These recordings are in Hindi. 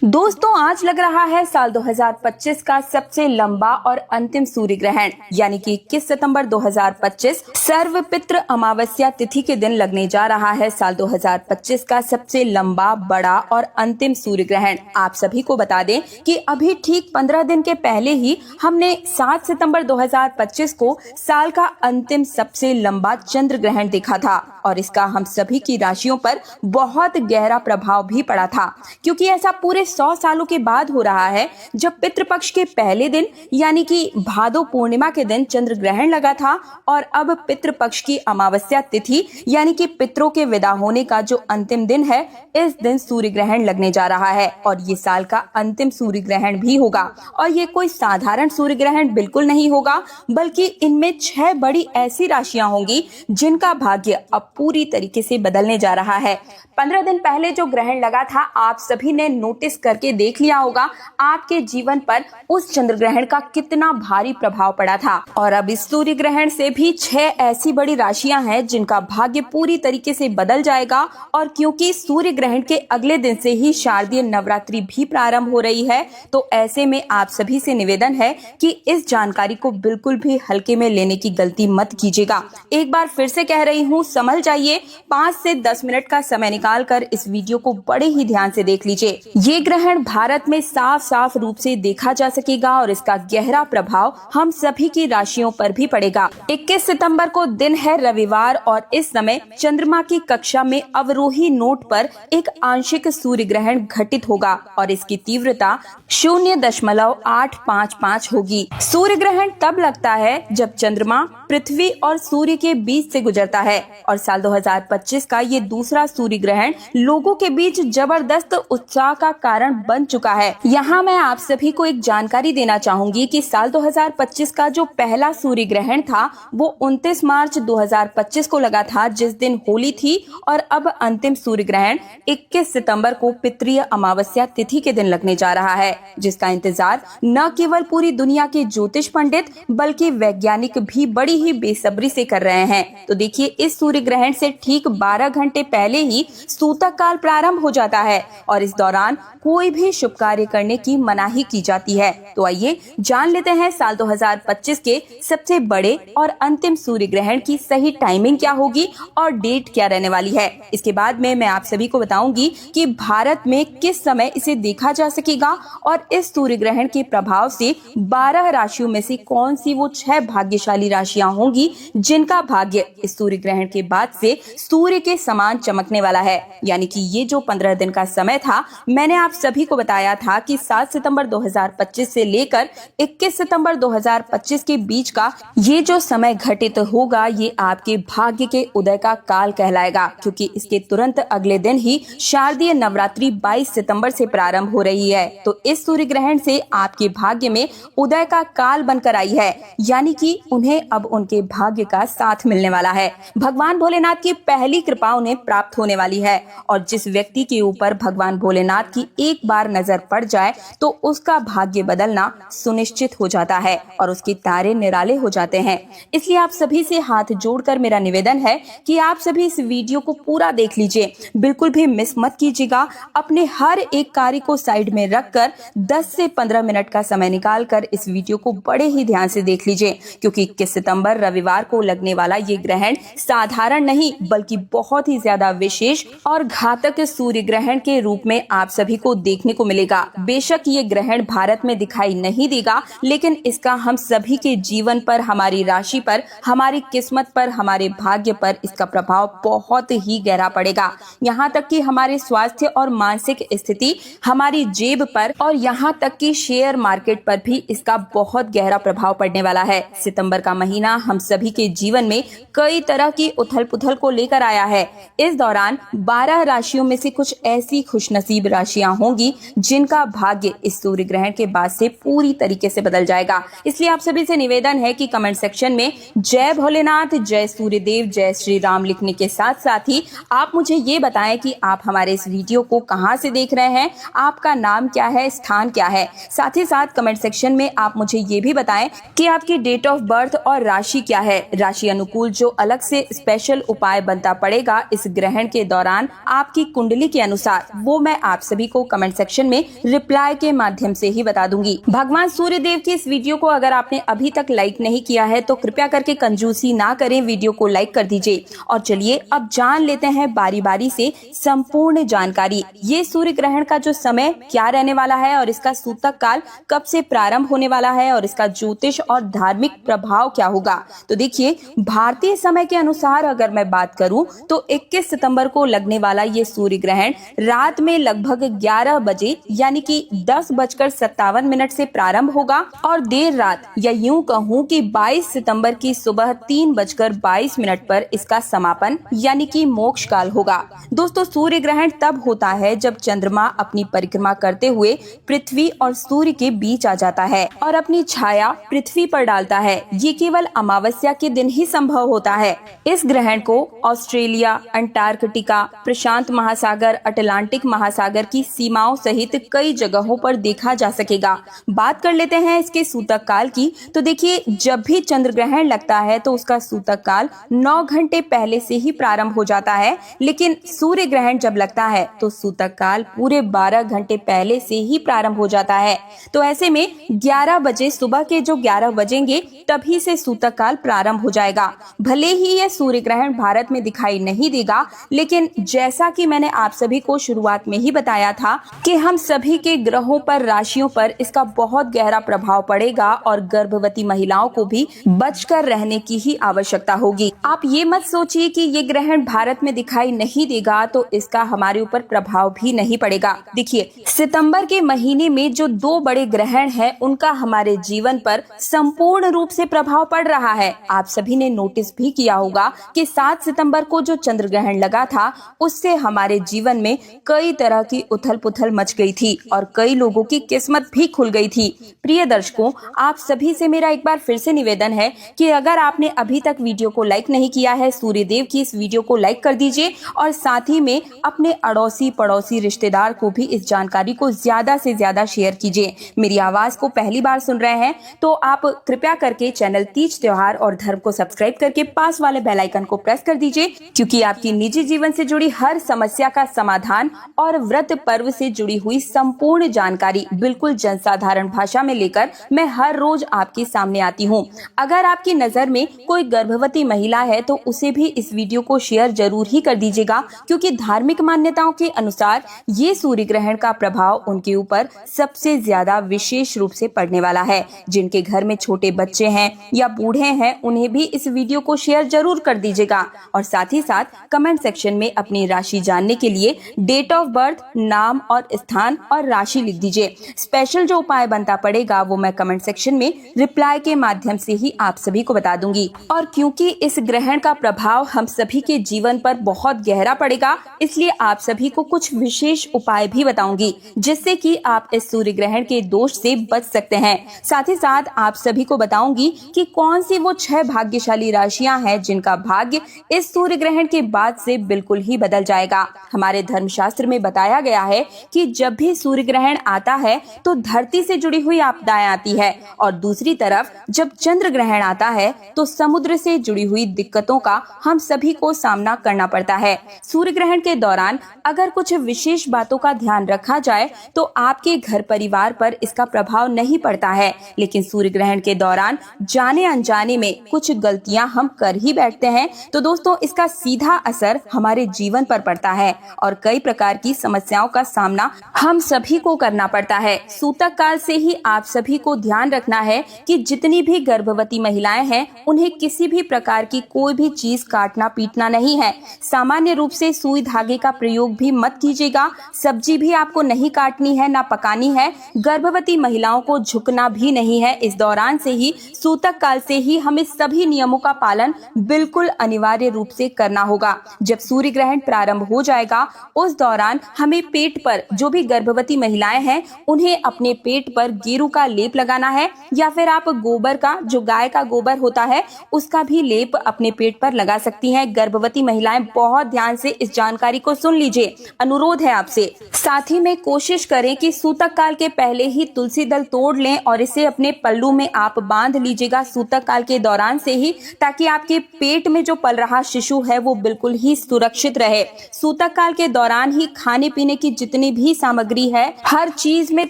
दोस्तों, आज लग रहा है साल 2025 का सबसे लंबा और अंतिम सूर्य ग्रहण यानी कि 21 सितंबर 2025 सर्वपित्र अमावस्या तिथि के दिन लगने जा रहा है साल 2025 का सबसे लंबा, बड़ा और अंतिम सूर्य ग्रहण। आप सभी को बता दें कि अभी ठीक 15 दिन के पहले ही हमने 7 सितंबर 2025 को साल का अंतिम सबसे लंबा चंद्र ग्रहण देखा था और इसका हम सभी की राशियों पर बहुत गहरा प्रभाव भी पड़ा था, क्योंकि ऐसा पूरे 100 सालों के बाद हो रहा है जब पितृपक्ष के पहले दिन यानी कि भादो पूर्णिमा के दिन चंद्र ग्रहण लगा था और अब पितृपक्ष की अमावस्या तिथि यानी कि पितरों के विदा होने का जो अंतिम दिन है, इस दिन सूर्य ग्रहण लगने जा रहा है और ये साल का अंतिम सूर्य ग्रहण भी होगा। और ये कोई साधारण सूर्य ग्रहण बिल्कुल नहीं होगा, बल्कि इनमें 6 बड़ी ऐसी राशियां होंगी जिनका भाग्य अब पूरी तरीके से बदलने जा रहा है। 15 दिन पहले जो ग्रहण लगा था, आप सभी ने नोटिस करके देख लिया होगा आपके जीवन पर उस चंद्र ग्रहण का कितना भारी प्रभाव पड़ा था। और अब इस सूर्य ग्रहण से भी 6 ऐसी बड़ी राशियां हैं जिनका भाग्य पूरी तरीके से बदल जाएगा। और क्योंकि सूर्य ग्रहण के अगले दिन से ही शारदीय नवरात्रि भी प्रारंभ हो रही है, तो ऐसे में आप सभी से निवेदन है कि इस जानकारी को बिल्कुल भी हल्के में लेने की गलती मत कीजिएगा। एक बार फिर से कह रही हूँ, संभल जाइए। 5 से 10 मिनट का समय निकाल कर इस वीडियो को बड़े ही ध्यान से देख लीजिए। ये ग्रहण भारत में साफ साफ रूप से देखा जा सकेगा और इसका गहरा प्रभाव हम सभी की राशियों पर भी पड़ेगा। 21 सितंबर को दिन है रविवार और इस समय चंद्रमा की कक्षा में अवरोही नोट पर एक आंशिक सूर्य ग्रहण घटित होगा और इसकी तीव्रता 0.855 होगी। सूर्य ग्रहण तब लगता है जब चंद्रमा पृथ्वी और सूर्य के बीच से गुजरता है और साल 2025 का ये दूसरा सूर्य ग्रहण लोगों के बीच जबरदस्त उत्साह का कारण बन चुका है। यहाँ मैं आप सभी को एक जानकारी देना चाहूंगी कि साल 2025 का जो पहला सूर्य ग्रहण था वो 29 मार्च 2025 को लगा था, जिस दिन होली थी। और अब अंतिम सूर्य ग्रहण 21 सितंबर को पितृय अमावस्या तिथि के दिन लगने जा रहा है, जिसका इंतजार न केवल पूरी दुनिया के ज्योतिष पंडित बल्कि वैज्ञानिक भी बड़ी ही बेसब्री से कर रहे हैं। तो देखिए, इस सूर्य ग्रहण से ठीक 12 घंटे पहले ही सूतक काल प्रारंभ हो जाता है और इस दौरान कोई भी शुभ कार्य करने की मनाही की जाती है। तो आइए जान लेते हैं साल 2025 के सबसे बड़े और अंतिम सूर्य ग्रहण की सही टाइमिंग क्या होगी और डेट क्या रहने वाली है। इसके बाद में मैं आप सभी को बताऊंगी कि भारत में किस समय इसे देखा जा सकेगा और इस सूर्य ग्रहण के प्रभाव से 12 राशियों में से कौन सी वो 6 भाग्यशाली राशियां होंगी जिनका भाग्य इस सूर्य ग्रहण के बाद से सूर्य के समान चमकने वाला है। यानी कि ये जो 15 दिन का समय था, मैंने आप सभी को बताया था कि 7 सितंबर 2025 से लेकर 21 सितंबर 2025 के बीच का ये जो समय घटित होगा, ये आपके भाग्य के उदय का काल कहलाएगा, क्योंकि इसके तुरंत अगले दिन ही शारदीय नवरात्रि 22 सितंबर से प्रारंभ हो रही है। तो इस सूर्य ग्रहण से आपके भाग्य में उदय का काल बनकर आई है, यानी कि उन्हें अब उनके भाग्य का साथ मिलने वाला है। भगवान भोलेनाथ की पहली कृपा उन्हें प्राप्त होने वाली है और जिस व्यक्ति के ऊपर भगवान भोलेनाथ की एक बार नजर पड़ जाए तो उसका भाग्य बदलना सुनिश्चित हो जाता है और उसके तारे निराले हो जाते हैं। इसलिए आप सभी से हाथ जोड़कर मेरा निवेदन है कि आप सभी इस वीडियो को पूरा देख लीजिए, बिल्कुल भी मिस मत कीजिएगा। अपने हर एक कार्य को साइड में रखकर 10 से 15 मिनट का समय निकालकर इस वीडियो को बड़े ही ध्यान से देख लीजिए, क्योंकि 21 सितंबर रविवार को लगने वाला ये ग्रहण साधारण नहीं बल्कि बहुत ही ज्यादा विशेष और घातक सूर्य ग्रहण के रूप में आप सभी को देखने को मिलेगा। बेशक ये ग्रहण भारत में दिखाई नहीं देगा, लेकिन इसका हम सभी के जीवन पर, हमारी राशि पर, हमारी किस्मत पर, हमारे भाग्य पर इसका प्रभाव बहुत ही गहरा पड़ेगा। यहाँ तक कि हमारे स्वास्थ्य और मानसिक स्थिति, हमारी जेब पर और यहाँ तक कि शेयर मार्केट पर भी इसका बहुत गहरा प्रभाव पड़ने वाला है। सितंबर का महीना हम सभी के जीवन में कई तरह की उथल पुथल को लेकर आया है। इस दौरान 12 राशियों में से कुछ ऐसी खुशनसीब राशियां होंगी जिनका भाग्य इस सूर्य ग्रहण के बाद से पूरी तरीके से बदल जाएगा। इसलिए आप सभी से निवेदन है कि कमेंट सेक्शन में जय भोलेनाथ, जय सूर्यदेव, जय श्री राम लिखने के साथ साथ ही आप मुझे ये बताएं कि आप हमारे इस वीडियो को कहां से देख रहे हैं, आपका नाम क्या है, स्थान क्या है। साथ ही साथ कमेंट सेक्शन में आप मुझे ये भी बताएं कि आपकी डेट ऑफ बर्थ और राशि राशि क्या है, राशि अनुकूल जो अलग से स्पेशल उपाय बनता पड़ेगा इस ग्रहण के दौरान आपकी कुंडली के अनुसार, वो मैं आप सभी को कमेंट सेक्शन में रिप्लाई के माध्यम से ही बता दूंगी। भगवान सूर्य देव की इस वीडियो को अगर आपने अभी तक लाइक नहीं किया है तो कृपया करके कंजूसी ना करें, वीडियो को लाइक कर दीजिए। और चलिए अब जान लेते हैं बारी बारी से संपूर्ण जानकारी। ये सूर्य ग्रहण का जो समय क्या रहने वाला है और इसका सूतक काल कब से प्रारंभ होने वाला है और इसका ज्योतिष और धार्मिक प्रभाव क्या होगा। तो देखिए, भारतीय समय के अनुसार अगर मैं बात करूं तो 21 सितंबर को लगने वाला ये सूर्य ग्रहण रात में लगभग 11 बजे यानी कि 10:57 से प्रारंभ होगा और देर रात या यूं कहूं कि 22 सितंबर की सुबह 3:22 पर इसका समापन यानी कि मोक्ष काल होगा। दोस्तों, सूर्य ग्रहण तब होता है जब चंद्रमा अपनी परिक्रमा करते हुए पृथ्वी और सूर्य के बीच आ जाता है और अपनी छाया पृथ्वी पर डालता है। ये केवल अमावस्या के दिन ही संभव होता है। इस ग्रहण को ऑस्ट्रेलिया, अंटार्कटिका, प्रशांत महासागर, अटलांटिक महासागर की सीमाओं सहित कई जगहों पर देखा जा सकेगा। बात कर लेते हैं इसके सूतक काल की। तो देखिए, जब भी चंद्र ग्रहण लगता है तो उसका सूतक काल 9 घंटे पहले से ही प्रारंभ हो जाता है, लेकिन सूर्य ग्रहण जब लगता है तो सूतक काल पूरे 12 घंटे पहले से ही प्रारंभ हो जाता है। तो ऐसे में 11 बजे, सुबह के जो 11 बजेंगे तभी से सूतक काल प्रारंभ हो जाएगा। भले ही यह सूर्य ग्रहण भारत में दिखाई नहीं देगा, लेकिन जैसा कि मैंने आप सभी को शुरुआत में ही बताया था कि हम सभी के ग्रहों पर, राशियों पर इसका बहुत गहरा प्रभाव पड़ेगा और गर्भवती महिलाओं को भी बचकर रहने की ही आवश्यकता होगी। आप ये मत सोचिए कि ये ग्रहण भारत में दिखाई नहीं देगा तो इसका हमारे ऊपर प्रभाव भी नहीं पड़ेगा। देखिए, सितंबर के महीने में जो 2 बड़े ग्रहण हैं, उनका हमारे जीवन पर संपूर्ण रूप से प्रभाव पड़ रहा है। आप सभी ने नोटिस भी किया होगा कि 7 सितंबर को जो चंद्र ग्रहण लगा था, उससे हमारे जीवन में कई तरह की उथल पुथल मच गई थी और कई लोगों की किस्मत भी खुल गई थी। प्रिय दर्शकों, आप सभी से मेरा एक बार फिर से निवेदन है कि अगर आपने अभी तक वीडियो को लाइक नहीं किया है, सूर्य देव की इस वीडियो को लाइक कर दीजिए और साथ ही में अपने अड़ोसी पड़ोसी रिश्तेदार को भी इस जानकारी को ज्यादा से ज्यादा शेयर कीजिए। मेरी आवाज को पहली बार सुन रहे हैं तो आप कृपया करके चैनल तीज त्योहार और धर्म को सब्सक्राइब करके पास वाले बेल आइकन को प्रेस कर दीजिए, क्योंकि आपकी निजी जीवन से जुड़ी हर समस्या का समाधान और व्रत पर्व से जुड़ी हुई संपूर्ण जानकारी बिल्कुल जनसाधारण भाषा में लेकर मैं हर रोज आपके सामने आती हूँ। अगर आपकी नजर में कोई गर्भवती महिला है तो उसे भी इस वीडियो को शेयर जरूर ही कर दीजिएगा, क्योंकि धार्मिक मान्यताओं के अनुसार ये सूर्य ग्रहण का प्रभाव उनके ऊपर सबसे ज्यादा विशेष रूप से पड़ने वाला है। जिनके घर में छोटे बच्चे हैं या बूढ़े हैं, उन्हें भी इस वीडियो को शेयर जरूर कर दीजिएगा और साथ ही साथ कमेंट सेक्शन में अपनी राशि जानने के लिए डेट ऑफ बर्थ, नाम और स्थान और राशि लिख दीजिए। स्पेशल जो उपाय बनता पड़ेगा वो मैं कमेंट सेक्शन में रिप्लाई के माध्यम से ही आप सभी को बता दूंगी। और क्योंकि इस ग्रहण का प्रभाव हम सभी के जीवन पर बहुत गहरा पड़ेगा, इसलिए आप सभी को कुछ विशेष उपाय भी बताऊंगी जिससे कि आप इस सूर्य ग्रहण के दोष से बच सकते हैं। साथ ही साथ आप सभी को बताऊंगी कि कौन सी वो 6 भाग्यशाली राशियां हैं जिनका भाग्य इस सूर्य ग्रहण के बाद से बिल्कुल ही बदल जाएगा। हमारे धर्मशास्त्र में बताया गया है कि जब भी सूर्य ग्रहण आता है तो धरती से जुड़ी हुई आपदाएं आती है और दूसरी तरफ जब चंद्र ग्रहण आता है तो समुद्र से जुड़ी हुई दिक्कतों का हम सभी को सामना करना पड़ता है। सूर्य ग्रहण के दौरान अगर कुछ विशेष बातों का ध्यान रखा जाए तो आपके घर परिवार पर इसका प्रभाव नहीं पड़ता है, लेकिन सूर्य ग्रहण के दौरान जाने अनजाने में कुछ गलतियां हम कर ही बैठते हैं तो दोस्तों इसका सीधा असर हमारे जीवन पर पड़ता है और कई प्रकार की समस्याओं का सामना हम सभी को करना पड़ता है। सूतक काल से ही आप सभी को ध्यान रखना है कि जितनी भी गर्भवती महिलाएं हैं उन्हें किसी भी प्रकार की कोई भी चीज काटना पीटना नहीं है। सामान्य रूप से सुई धागे का प्रयोग भी मत कीजिएगा। सब्जी भी आपको नहीं काटनी है, ना पकानी है। गर्भवती महिलाओं को झुकना भी नहीं है। इस दौरान से ही, सूतक काल से ही हमें सभी नियमों का पालन बिल्कुल अनिवार्य रूप से करना होगा। जब सूर्य ग्रहण प्रारंभ हो जाएगा उस दौरान हमें पेट पर, जो भी गर्भवती महिलाएं हैं उन्हें अपने पेट पर गेरू का लेप लगाना है या फिर आप गोबर का, जो गाय का गोबर होता है, उसका भी लेप अपने पेट पर लगा सकती हैं। गर्भवती महिलाएं बहुत ध्यान से इस जानकारी को सुन लीजिए, अनुरोध है आपसे। साथ ही में कोशिश करें कि सूतक काल के पहले ही तुलसी दल तोड़ लें और इसे अपने पल्लू में आप बांध लीजिएगा। सूतक काल के दौरान से ही, ताकि आपके पेट में जो पल रहा शिशु है वो बिल्कुल ही सुरक्षित रहे। सूतक काल के दौरान ही खाने पीने की जितनी भी सामग्री है, हर चीज में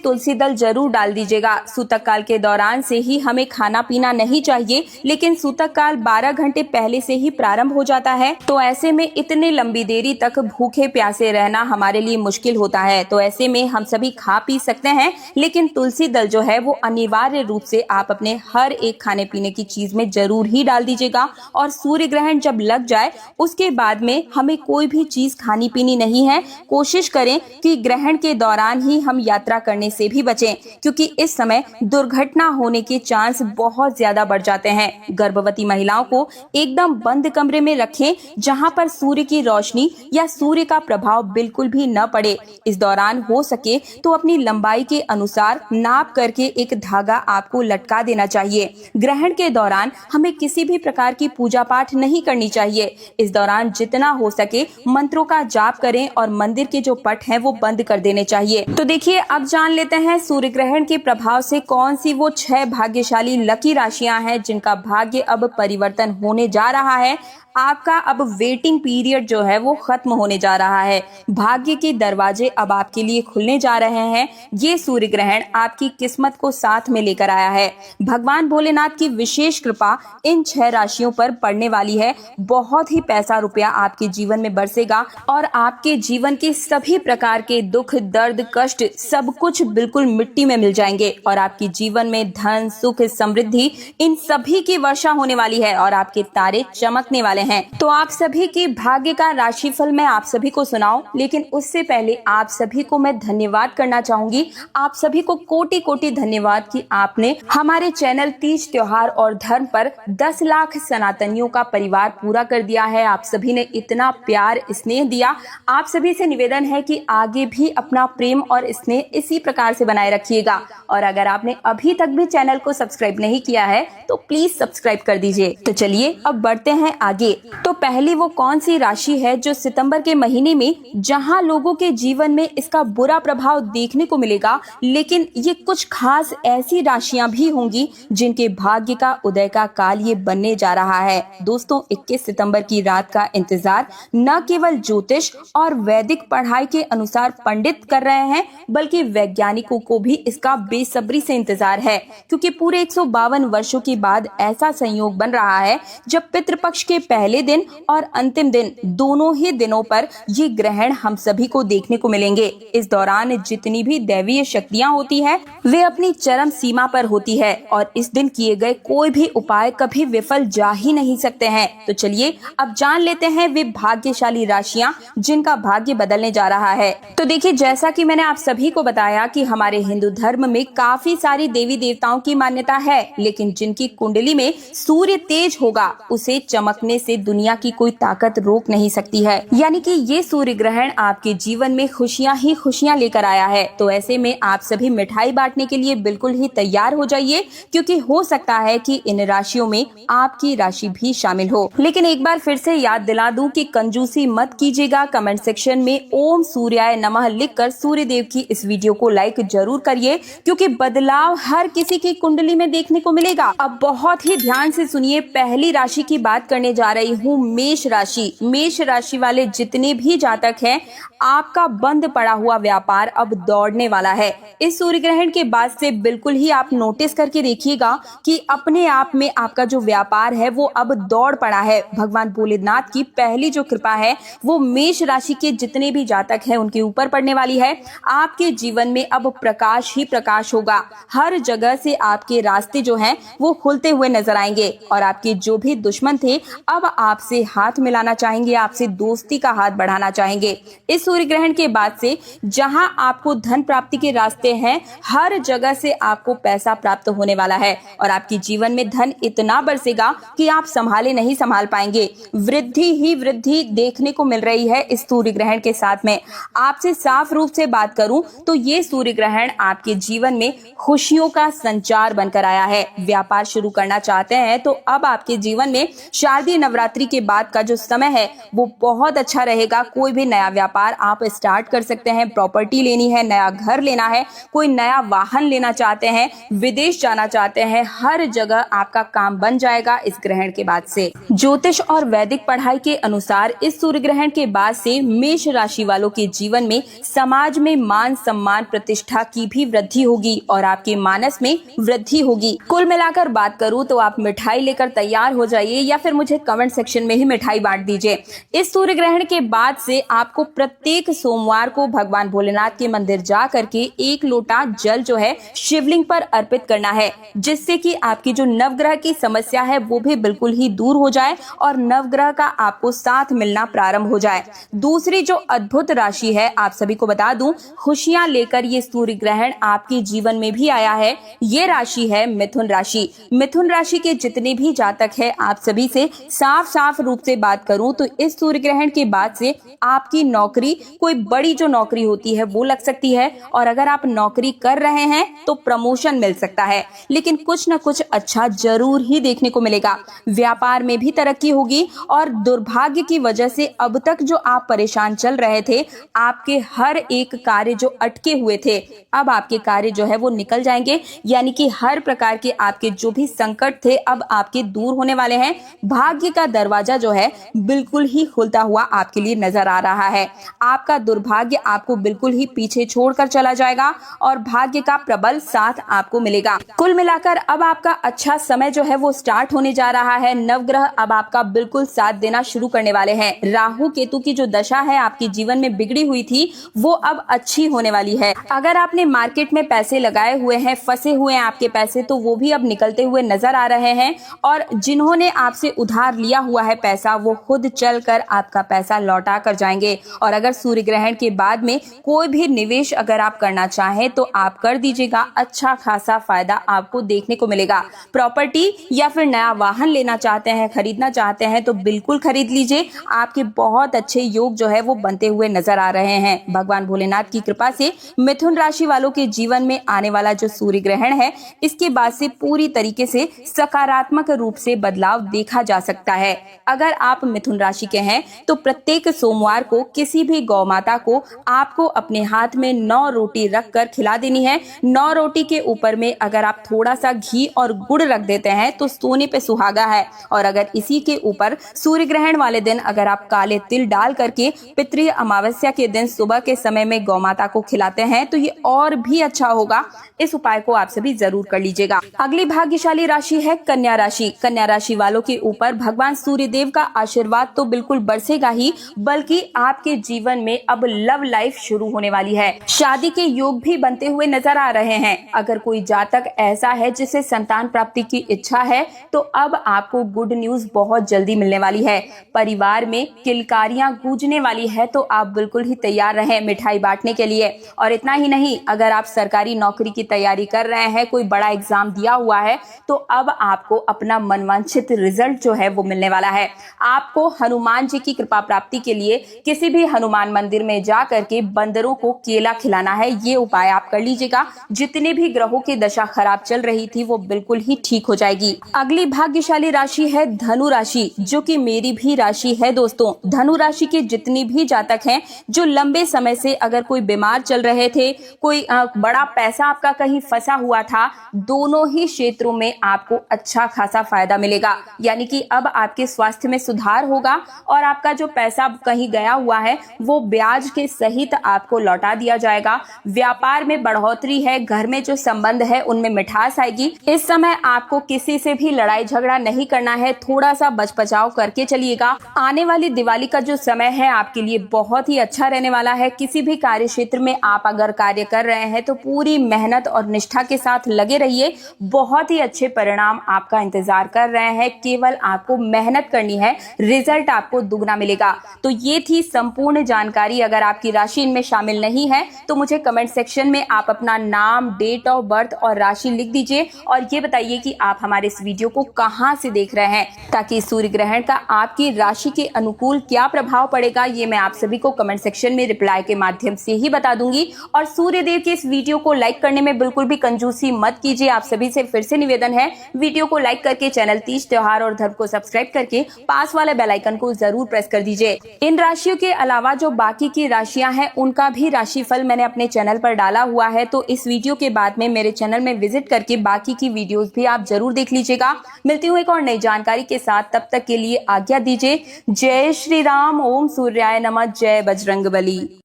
तुलसी दल जरूर डाल दीजिएगा। सूतक काल के दौरान से ही हमें खाना पीना नहीं चाहिए, लेकिन सूतक काल 12 घंटे पहले से ही प्रारंभ हो जाता है, तो ऐसे में इतने लंबी देरी तक भूखे प्यासे रहना हमारे लिए मुश्किल होता है। तो ऐसे में हम सभी खा पी सकते हैं, लेकिन तुलसी दल जो है वो अनिवार्य रूप से आप अपने हर एक खाने पीने की चीज में जरूर ही डाल दीजिएगा। और सूर्य ग्रहण जब लग जाए उसके बाद में हमें कोई भी चीज खानी पीनी नहीं है। कोशिश करें कि ग्रहण के दौरान ही हम यात्रा करने से भी बचें, क्योंकि इस समय दुर्घटना होने के चांस बहुत ज्यादा बढ़ जाते हैं। गर्भवती महिलाओं को एकदम बंद कमरे में रखें, जहां पर सूर्य की रोशनी या सूर्य का प्रभाव बिल्कुल भी न पड़े। इस दौरान हो सके तो अपनी लंबाई के अनुसार नाप करके एक धागा आपको लटका देना चाहिए। ग्रहण के दौरान हमें किसी भी प्रकार की पूजा पाठ नहीं करनी चाहिए। इस दौरान जितना हो सके मंत्रों का जाप करें और मंदिर के जो पट हैं वो बंद कर देने चाहिए। तो देखिए, अब जान लेते हैं सूर्य ग्रहण के प्रभाव से कौन सी वो 6 भाग्यशाली लकी राशियां हैं जिनका भाग्य अब परिवर्तन होने जा रहा है। आपका अब वेटिंग पीरियड जो है वो खत्म होने जा रहा है। भाग्य के दरवाजे अब आपके लिए खुलने जा रहे हैं। ये सूर्य ग्रहण आपकी किस्मत को साथ में लेकर आया है। भगवान भोलेनाथ की विशेष कृपा इन 6 राशियों पर पड़ने वाली है। बहुत ही पैसा रुपया आपके जीवन में बरसेगा और आपके जीवन के सभी प्रकार के दुख, दर्द, कष्ट सब कुछ बिल्कुल मिट्टी में मिल जाएंगे और आपके जीवन में धन, सुख, समृद्धि इन सभी की वर्षा होने वाली है और आपके तारे चमकने वाले हैं। तो आप सभी की भाग्य का राशिफल मैं आप सभी को सुनाऊं, लेकिन उससे पहले आप सभी को मैं धन्यवाद करना चाहूंगी। आप सभी को कोटि कोटि धन्यवाद कि आपने हमारे चैनल तीज त्योहार और धर्म पर 10 लाख सनातनियों का परिवार पूरा कर दिया है। आप सभी ने इतना प्यार, स्नेह दिया। आप सभी से निवेदन है कि आगे भी अपना प्रेम और स्नेह इसी प्रकार से बनाए रखिएगा। और अगर आपने अभी तक भी चैनल को सब्सक्राइब नहीं किया है तो प्लीज सब्सक्राइब कर दीजिए। तो चलिए अब बढ़ते हैं आगे। तो पहली वो कौन सी राशि है जो सितंबर के महीने में जहां लोगों के जीवन में इसका बुरा प्रभाव देखने को मिलेगा, लेकिन ये कुछ खास ऐसी राशियां भी होंगी जिनके भाग्य का उदय का काल ये बनने जा रहा है। दोस्तों, 21 सितंबर की रात का इंतजार न केवल ज्योतिष और वैदिक पढ़ाई के अनुसार पंडित कर रहे हैं, बल्कि वैज्ञानिकों को भी इसका बेसब्री से इंतजार है, क्योंकि पूरे 152 वर्षों के बाद ऐसा संयोग बन रहा है जब पितृपक्ष के पहले दिन और अंतिम दिन दोनों ही दिनों पर ये ग्रहण हम सभी को देखने को मिलेंगे। इस दौरान जितनी भी दैवीय शक्तियां होती है वे अपनी चरम सीमा पर होती है और इस दिन किए गए कोई भी उपाय कभी विफल जा ही नहीं सकते हैं। तो चलिए अब जान लेते हैं वे भाग्यशाली राशियां जिनका भाग्य बदलने जा रहा है। तो देखिए, जैसा कि मैंने आप सभी को बताया कि हमारे हिंदू धर्म में काफी सारी देवी देवताओं की मान्यता है, लेकिन जिनकी कुंडली में सूर्य तेज होगा उसे चमकने से दुनिया की कोई ताकत रोक नहीं सकती है। यानी कि ये सूर्य ग्रहण आपके जीवन में खुशियां ही खुशियां लेकर आया है। तो ऐसे में आप सभी मिठाई बांटने के लिए बिल्कुल ही तैयार हो जाइए, क्योंकि हो सकता है कि इन राशियों में आपकी राशि भी शामिल हो। लेकिन एक बार फिर से याद दिला दूं कि कंजूसी मत कीजिएगा। कमेंट सेक्शन में ओम सूर्याय नमः लिखकर सूर्य देव की इस वीडियो को लाइक जरूर करिए, क्योंकि बदलाव हर किसी की कुंडली में देखने को मिलेगा। अब बहुत ही ध्यान से सुनिए, पहली राशि की बात करने जा रही हूँ, मेष राशि। मेष राशि वाले जितने भी जातक हैं, आपका बंद पड़ा हुआ व्यापार अब दौड़ने वाला है। इस सूर्य ग्रहण के बाद से बिल्कुल ही आप नोटिस करके देखिएगा कि अपने आप में आपका जो व्यापार है वो अब दौड़ पड़ा है। भगवान भोलेनाथ की पहली जो कृपा है वो मेष राशि के जितने भी जातक हैं उनके ऊपर पड़ने वाली है। आपके जीवन में अब प्रकाश ही प्रकाश होगा। हर जगह से आपके रास्ते जो हैं वो खुलते हुए नजर आएंगे और आपके जो भी दुश्मन थे अब आपसे हाथ मिलाना चाहेंगे, आपसे दोस्ती का हाथ बढ़ाना चाहेंगे। इस सूर्य ग्रहण के बाद से जहां आपको धन प्राप्ति के रास्ते हैं, हर जगह से आपको पैसा प्राप्त होने वाला है और आपके जीवन में धन इतना बरसेगा कि आप संभाले नहीं संभाल पाएंगे। वृद्धि ही वृद्धि देखने को मिल रही है इस सूर्य ग्रहण के साथ में। आपसे साफ रूप से बात करूं तो ये सूर्य ग्रहण आपके जीवन में खुशियों का संचार बनकर आया है। व्यापार शुरू करना चाहते हैं तो अब आपके जीवन में शारदीय नवरात्रि के बाद का जो समय है वो बहुत अच्छा रहेगा। कोई भी नया व्यापार आप स्टार्ट कर सकते हैं। प्रॉपर्टी लेनी है, नया घर लेना है, कोई नया वाहन लेना चाहते हैं, विदेश जाना चाहते हैं, हर जगह आपका काम बन जाएगा इस ग्रहण के बाद से। ज्योतिष और वैदिक पढ़ाई के अनुसार इस सूर्य ग्रहण के बाद से मेष राशि वालों के जीवन में समाज में मान सम्मान प्रतिष्ठा की भी वृद्धि होगी और आपके मानस में वृद्धि होगी। कुल मिलाकर बात करूं तो आप मिठाई लेकर तैयार हो जाइए या फिर मुझे कमेंट सेक्शन में ही मिठाई बांट दीजिए। इस सूर्य ग्रहण के बाद से आपको प्रत्येक सोमवार को भगवान भोलेनाथ के मंदिर जा करके 1 लोटा जल जो है शिवलिंग पर अर्पित करना है, जिससे कि आपकी जो नवग्रह की समस्या है वो भी बिल्कुल ही दूर हो जाए और नवग्रह का आपको साथ मिलना प्रारंभ हो जाए। दूसरी जो अद्भुत राशि है, आप सभी को बता दूं, खुशियां लेकर ये सूर्य ग्रहण आपके जीवन में भी आया है। ये राशि है मिथुन राशि। मिथुन राशि के जितने भी जातक है, आप सभी से साफ साफ रूप से बात करूं तो इस सूर्य ग्रहण के बाद से आपकी नौकरी, कोई बड़ी जो नौकरी होती है वो लग सकती है, और अगर आप नौकरी कर रहे हैं तो प्रमोशन मिल सकता है, लेकिन कुछ न कुछ अच्छा जरूर ही देखने को मिलेगा। व्यापार में भी तरक्की होगी और दुर्भाग्य की वजह से अब तक जो आप परेशान चल रहे थे, आपके हर एक कार्य जो अटके हुए थे, अब आपके कार्य जो है वो निकल जाएंगे, यानी कि हर प्रकार के आपके जो भी संकट थे अब आपके दूर होने वाले हैं। भाग्य का दरवाजा जो है बिल्कुल ही खुलता हुआ आपके लिए नजर आ रहा है। आपका दुर्भाग्य आपको बिल्कुल ही पीछे छोड़कर चला जाएगा और भाग्य का प्रबल साथ आपको मिलेगा। कुल मिलाकर अब आपका अच्छा समय जो है वो स्टार्ट होने जा रहा है। नवग्रह अब आपका बिल्कुल साथ देना शुरू करने वाले हैं। राहु केतु की जो दशा है आपके जीवन में बिगड़ी हुई थी वो अब अच्छी होने वाली है। अगर आपने मार्केट में पैसे लगाए हुए हैं, फंसे हुए हैं आपके पैसे, तो वो भी अब निकलते हुए नजर आ रहे हैं, और जिन्होंने आपसे उधार लिया हुआ है पैसा, वो खुद चलकर आपका पैसा लौटा कर जाएंगे। और अगर सूर्य ग्रहण के बाद में कोई भी निवेश अगर आप करना चाहें तो आप कर दीजिएगा, अच्छा खासा फायदा आपको देखने को मिलेगा। प्रॉपर्टी या फिर नया वाहन लेना चाहते हैं, खरीदना चाहते हैं, तो बिल्कुल खरीद लीजिए। आपके बहुत अच्छे योग जो है वो बनते हुए नजर आ रहे हैं। भगवान भोलेनाथ की कृपा से मिथुन राशि वालों के जीवन में आने वाला जो सूर्य ग्रहण है, इसके बाद से पूरी तरीके से सकारात्मक रूप से बदलाव देखा जा सकता है। अगर आप मिथुन राशि के हैं तो प्रत्येक सोमवार को किसी भी गौ माता को आपको अपने हाथ में 9 रोटी रखकर खिला देनी है। 9 रोटी के ऊपर में अगर आप थोड़ा सा घी और गुड़ रख देते हैं तो सोने पे सुहागा है। और अगर इसी के ऊपर सूर्य ग्रहण वाले दिन अगर आप काले तिल डाल करके पितृ अमावस्या के दिन सुबह के समय में गौ माता को खिलाते हैं तो ये और भी अच्छा होगा। इस उपाय को आप सभी जरूर कर लीजिएगा। अगली भाग्यशाली राशि है कन्या राशि। कन्या राशि वालों के ऊपर भगवान सूर्य देव का आशीर्वाद तो बिल्कुल बरसेगा ही, बल्कि आपके जीवन में अब लव लाइफ शुरू होने वाली है। शादी के योग भी बनते हुए नजर आ रहे हैं। अगर कोई जातक ऐसा है जिसे संतान प्राप्ति की इच्छा है तो अब आपको गुड न्यूज बहुत जल्दी मिलने वाली है। परिवार में किलकारियां गूंजने वाली है, तो आप बिल्कुल ही तैयार रहें मिठाई बांटने के लिए। और इतना ही नहीं, अगर आप सरकारी नौकरी की तैयारी कर रहे हैं, कोई बड़ा एग्जाम दिया हुआ है, तो अब आपको अपना मनवांछित रिजल्ट जो है वो मिलने वाला है। आपको हनुमान जी की कृपा प्राप्ति के लिए किसी भी हनुमान मंदिर में जा करके बंदरों को केला खिलाना है। ये उपाय आप कर लीजिएगा। जितने भी ग्रहों की दशा खराब चल रही थी वो बिल्कुल ही ठीक हो जाएगी। अगली भाग्यशाली राशि है धनु राशि, जो कि मेरी भी राशि है दोस्तों। धनु राशि के जितने भी जातक हैं जो लंबे समय से अगर कोई बीमार चल रहे थे, कोई बड़ा पैसा आपका कहीं फंसा हुआ था, दोनों ही क्षेत्रों में आपको अच्छा खासा फायदा मिलेगा। यानी कि अब आपके स्वास्थ्य में सुधार होगा और आपका जो पैसा कहीं गया हुआ है वो ब्याज के सहित आपको लौटा दिया जाएगा। व्यापार में बढ़ोतरी है, घर में जो संबंध है उनमें मिठास आएगी। इस समय आपको किसी से भी लड़ाई झगड़ा नहीं करना है, थोड़ा सा बचपचाव करके चलिएगा। आने वाली दिवाली का जो समय है आपके लिए बहुत ही अच्छा रहने वाला है। किसी भी कार्य क्षेत्र में आप अगर कार्य कर रहे हैं तो पूरी मेहनत और निष्ठा के साथ लगे रहिए। बहुत ही अच्छे परिणाम आपका इंतजार कर रहे हैं। केवल आपको मेहनत करनी है, रिजल्ट आपको दुगना मिलेगा। तो ये थी संपूर्ण जानकारी। अगर आपकी राशि इनमें शामिल नहीं है तो मुझे कमेंट सेक्शन में आप अपना नाम, डेट ऑफ बर्थ और राशि लिख दीजिए और ये बताइए कि आप हमारे इस वीडियो को कहां से देख रहे हैं, ताकि सूर्य ग्रहण का आपकी राशि के अनुकूल क्या प्रभाव पड़ेगा ये मैं आप सभी को कमेंट सेक्शन में रिप्लाई के माध्यम से ही बता दूंगी। और सूर्य देव के इस वीडियो को लाइक करने में बिल्कुल भी कंजूसी मत कीजिए। आप सभी से फिर से निवेदन है, वीडियो को लाइक करके चैनल तीज त्योहार और धर्म को सब्सक्राइब करके पास वाले बेल आइकन को जरूर प्रेस कर दीजिए। इन राशियों के अलावा जो बाकी की राशियां हैं उनका भी राशिफल मैंने अपने चैनल पर डाला हुआ है, तो इस वीडियो के बाद में मेरे चैनल में विजिट करके बाकी की वीडियोस भी आप जरूर देख लीजिएगा। मिलती हूँ एक और नई जानकारी के साथ, तब तक के लिए आज्ञा दीजिए। जय श्री राम, ओम सूर्याय नमः, जय बजरंगबली।